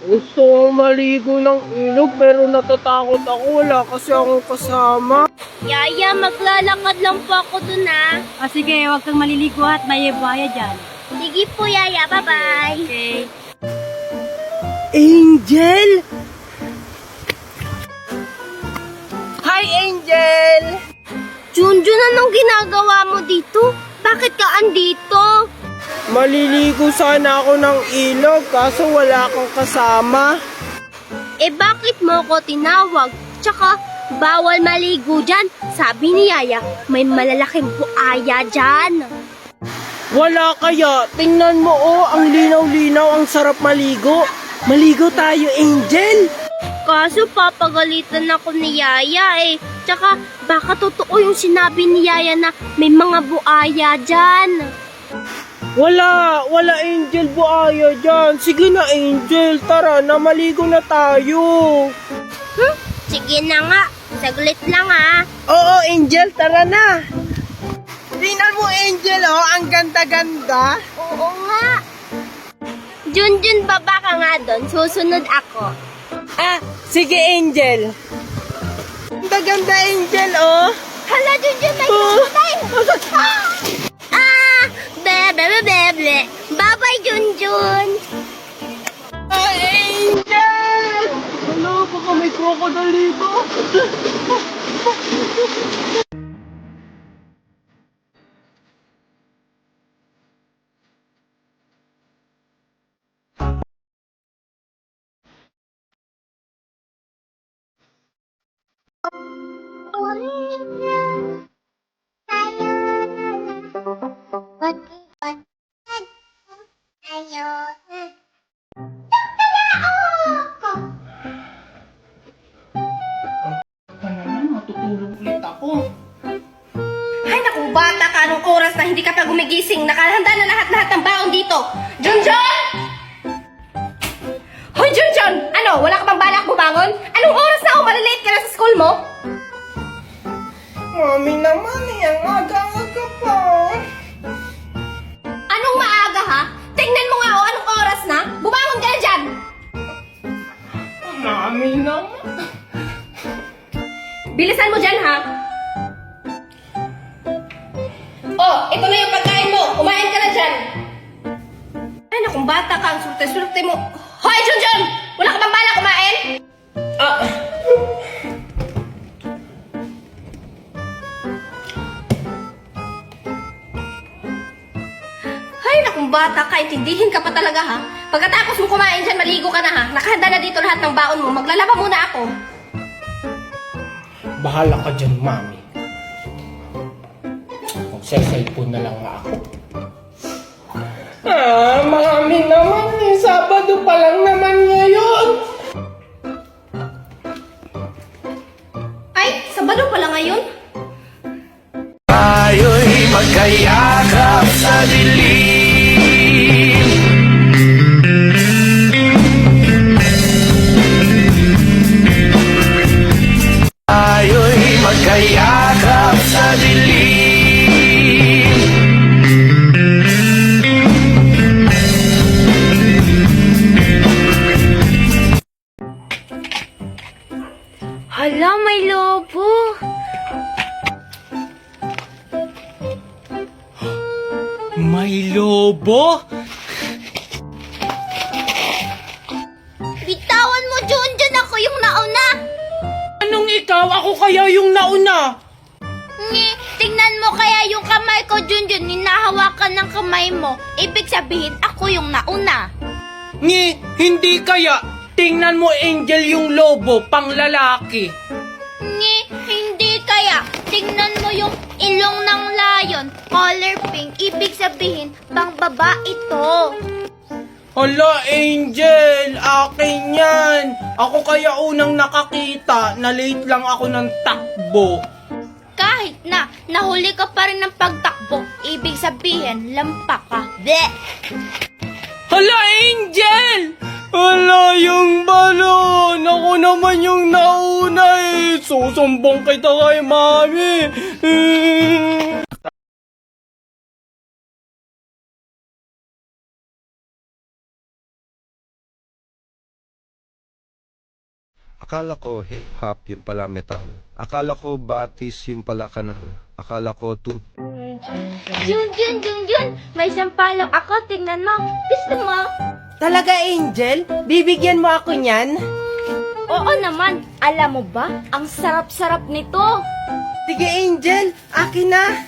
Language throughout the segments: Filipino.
Gusto kong maligo ng ilog pero natatakot ako. Wala kasi akong kasama. Yaya, maglalakad lang po ako dun Sige, huwag kang maliligo at may buhaya dyan. Sige po, Yaya. Bye-bye. Okay. Angel! Hi, Angel! Junjun, anong ginagawa mo dito? Bakit ka andito? Maliligo sana ako ng ilog kaso wala akong kasama. Bakit mo ko tinawag? Tsaka, bawal maligo dyan. Sabi ni Yaya, may malalaking buaya dyan. Wala kaya. Tingnan mo ang linaw-linaw, ang sarap maligo. Maligo tayo, Angel! Kaso papagalitan ako ni Yaya Tsaka, baka totoo yung sinabi ni Yaya na may mga buaya dyan. Wala Angel, buaya dyan. Sige na, Angel, tara na, maligo na tayo. Sige na nga, saglit lang Oo, Angel, tara na. Tingnan mo, Angel, ang ganda-ganda. Oo nga. Junjun, baba ka nga doon. Susunod ako. Sige, Angel. Ganda-ganda, Angel, Hala, Junjun, may bebe. Bye-bye, Junjun. Angel! Hala, baka may crocodile dito. Matutulog ulit ako. Ay, naku, bata ka. Anong oras na hindi ka pa gumigising? Nakahanda na lahat-lahat ng baon dito. Junjun! Hoy, Junjun! Ano, wala ka bang balak bumangon? Anong oras na malilate ka na sa school mo? Mami naman, ang aga-aga pa. Anong maaga, ha? Tingnan mo nga, anong oras na? Bumangon ka na dyan! Mami naman. Bilisan mo dyan, ha? Ito na yung pagkain mo. Kumain ka na dyan. Ay, nakong bata ka. Ang surte-surte mo. Hoy, Junjun! Wala ka bang bala kumain? Ay, nakong bata ka. Intindihin ka pa talaga, ha? Pagkatapos mo kumain dyan, maligo ka na, ha? Nakahanda na dito lahat ng baon mo. Maglalaba muna ako. Bahala ka dyan, Mami. Magsa-cellphone na lang nga ako. Mami naman, Sabado pa lang naman ngayon. Ay, Sabado pala ngayon? Tayo'y magkayakap sa dilim. Tayo'y magkayakap sa dilim. Hala, may lobo. May lobo? Bitawan mo, Junjun. Ako yung nauna. Anong ikaw? Ako kaya yung nauna? Tingnan mo kaya yung kamay ko, Junjun. Hinahawakan ng kamay mo. Ibig sabihin, ako yung nauna. Hindi kaya. Tingnan mo, Angel, yung lobo, pang lalaki. Hindi kaya. Tingnan mo yung ilong ng lion, color pink. Ibig sabihin, pang babae ito. Hala, Angel, akin yan. Ako kaya unang nakakita, na late lang ako ng takbo. Kahit na, nahuli ka pa rin ng pagtakbo. Ibig sabihin, lampa ka. Bleh! Hala, Angel! Hala, yung balon! Ako naman yung nauna Susumbong kita kay Mami. Akala ko hip-hop yung pala metal. Akala ko batis yung pala kanan. Akala ko Junjun, may sampalok ako, tingnan mo. Gusto mo? Talaga, Angel? Bibigyan mo ako niyan? Oo naman, alam mo ba, ang sarap-sarap nito. Sige, Angel. Akin na.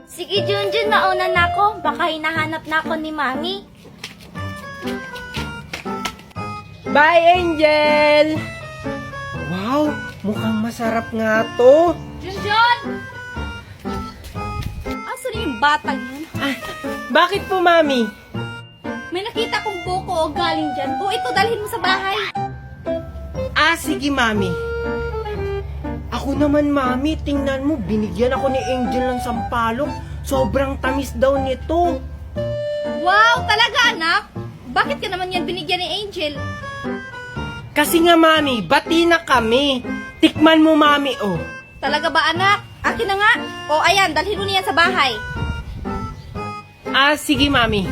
Sige, Junjun, nauna na ako. Baka hinahanap na ako ni Mami. Bye, Angel! Wow, mukhang masarap nga to. Junjun! Asan yung batang yun? Ah, bakit po, Mami? May nakita kong buko o galing dyan. O ito, dalhin mo sa bahay. Ah, sige, Mami. Ako naman, Mami, tingnan mo, binigyan ako ni Angel ng sampalok. Sobrang tamis daw nito. Wow, talaga anak? Bakit ka naman yan binigyan ni Angel? Kasi nga, Mami, bati na kami. Tikman mo, Mami, oh. Talaga ba anak? Akin na nga. O ayan, dalhin mo niyan sa bahay. Ah, sige, Mami.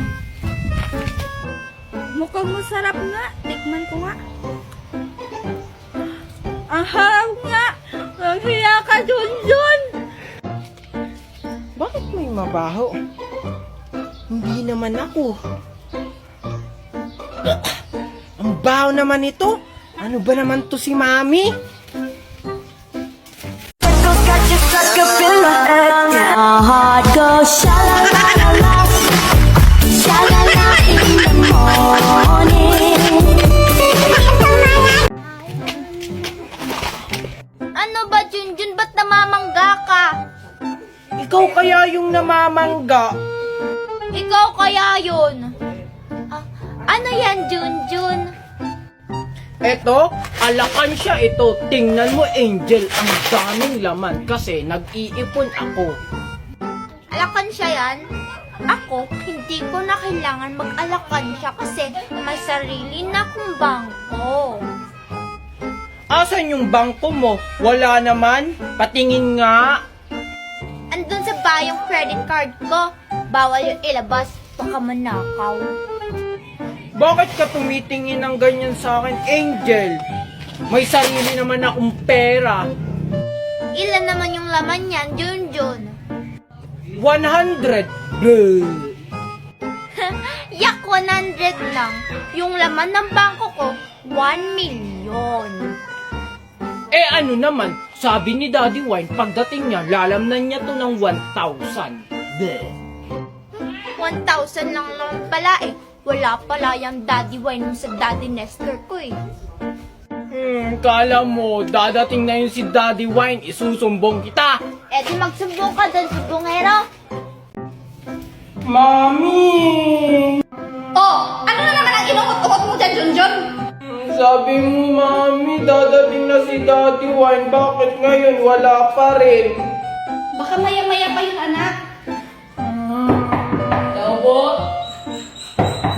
Mukhang masarap nga. Tikman ko nga. Ahaw nga. Ang hiya ka, Junjun. Bakit may mabaho? Hindi naman ako. Ang baho naman ito. Ano ba naman to si Mami? My heart goes sha-la-la-la-la, sha-la-la in the morning. Ano ba, Junjun? Ba't namamangga ka? Ikaw kaya yung namamangga? Ikaw kaya yun? Ano yan, Junjun? Eto, alakan siya ito. Tingnan mo, Angel, ang daming laman kasi nag-iipon ako. Alakan siya yan? Ako, hindi ko na kailangan mag-alakan siya kasi may sarili na akong bangko. Asan yung bangko mo? Wala naman? Patingin nga. Andun sa bayong credit card ko. Bawal yung ilabas, baka manakaw. Bakit ka tumitingin ng ganyan sa akin, Angel? May sarili naman akong pera. Ilan naman yung laman yan, Junjun? 100. Bleh. Yak, 100 lang. Yung laman ng bangko ko, 1 million. Eh ano naman, sabi ni Daddy Wine, pagdating niya, lalamnan niya to ng 1,000. Bleh. 1,000 lang naman pala eh. Wala pala yung Daddy Wine sa Daddy Nestor ko eh. Kala mo, dadating na yun si Daddy Wine, isusumbong kita. Eh di magsumbong ka doon sa bungero. Mami! Oh, ano na naman ang inuot-uot mo dyan, Junjun? Sabi mo, Mami, dadating na si Daddy Wine, bakit ngayon wala pa rin? Baka maya-maya pa yun, anak. Opo.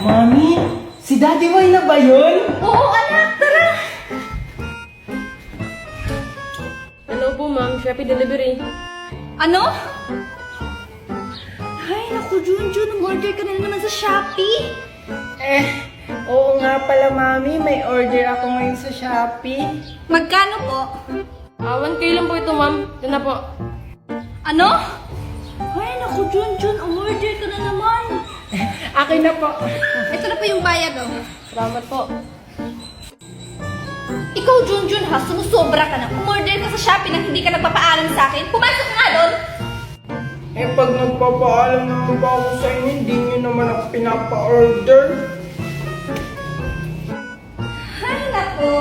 Mami, si Daddy Wine na ba yun? Oo, anak, tara. Hello po, ma'am. Shopee delivery. Ano? Ay, naku, Junjun, umorder ka na naman sa Shopee. Oo nga pala, Mami, may order ako ngayon sa Shopee. Magkano po? 1K lang po ito, ma'am. Ito na po. Ano? Ay, naku, Junjun, umorder ka na naman. Akin na po. Ito na po yung bayad, oh. Salamat po. Ikaw, Junjun, ha? Sumusobra ka na. Umorder ka sa Shopee nang hindi ka nagpapaalam sa akin. Pumasok nga doon. Eh, pag nagpapaalam naman ba ako sa inyo, hindi nyo naman ako pinapa-order. Ay, naku.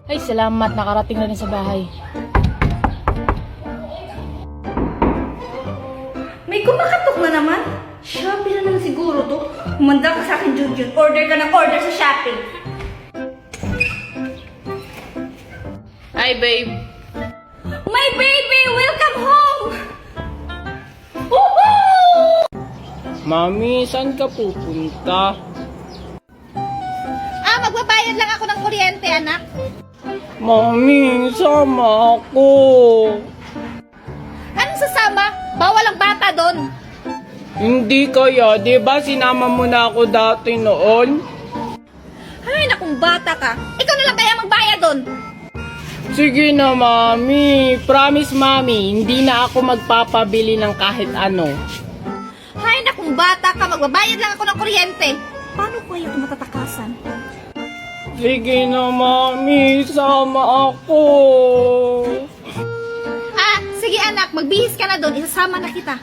Ay, salamat. Nakarating na rin sa bahay. May kumakatok na naman. Shopee na naman siguro to. Humanda ka sa akin, Junjun. Order ka ng order sa Shopee. Hi, babe. My baby, welcome home! Woohoo! Mami, saan ka pupunta? Magbabayad lang ako ng kuryente, anak. Mami, sama ako. Anong sasama? Bawal ang bata doon. Hindi kaya, di ba sinama mo na ako dati noon? kung bata ka, ikaw na lang kaya magbayad doon. Sige na, Mami. Promise, Mami, hindi na ako magpapabili ng kahit ano. Hay na kung bata ka, magbabayad lang ako ng kuryente. Paano kaya ito matatakasan? Sige na, Mami. Sama ako. Ah, sige anak, magbihis ka na doon, isasama na kita.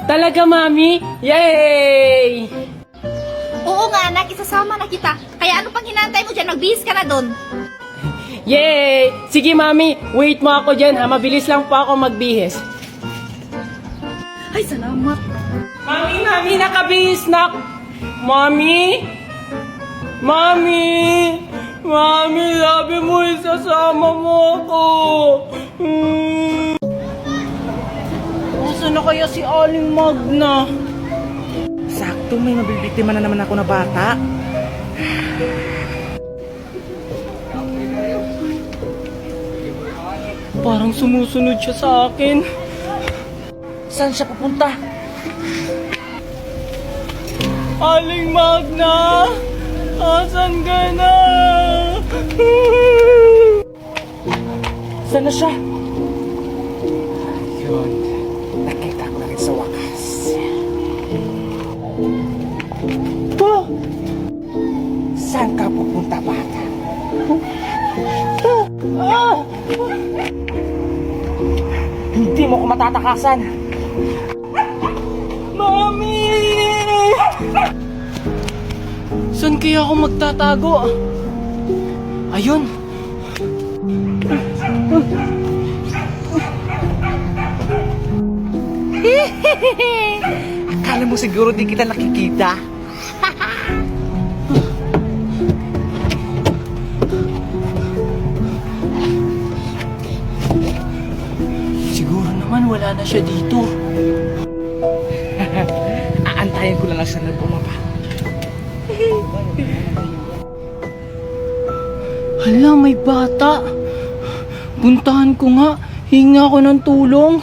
Talaga, Mami? Yay! Oo nga anak, isasama na kita. Kaya ano pang hinantay mo dyan, magbihis ka na doon. Yay! Sige, Mami. Wait mo ako dyan, ha? Mabilis lang po ako magbihis. Ay, salamat. Mami, nakabihis na. Mami? Mami, sabi mo isasama mo ako. Nasaan na kaya si Aling Magna? Sakto, may mabibiktima na naman ako na bata. Parang sumusunod siya sa akin. Saan siya pupunta? Aling Magna! Asan ka na? Saan na siya? Yun. Nakita ko na rin sa wakas. Pa! Saan ka pupunta, bata? Hindi mo ko matatakasan. Mami! Saan kaya ako magtatago? Ayun! Akala mo siguro di kita nakikita? Siguro naman wala na siya dito. Aantayin ko lang siya na bumaba. Hala, may bata. Puntahan ko nga. Hinga ako ng tulong.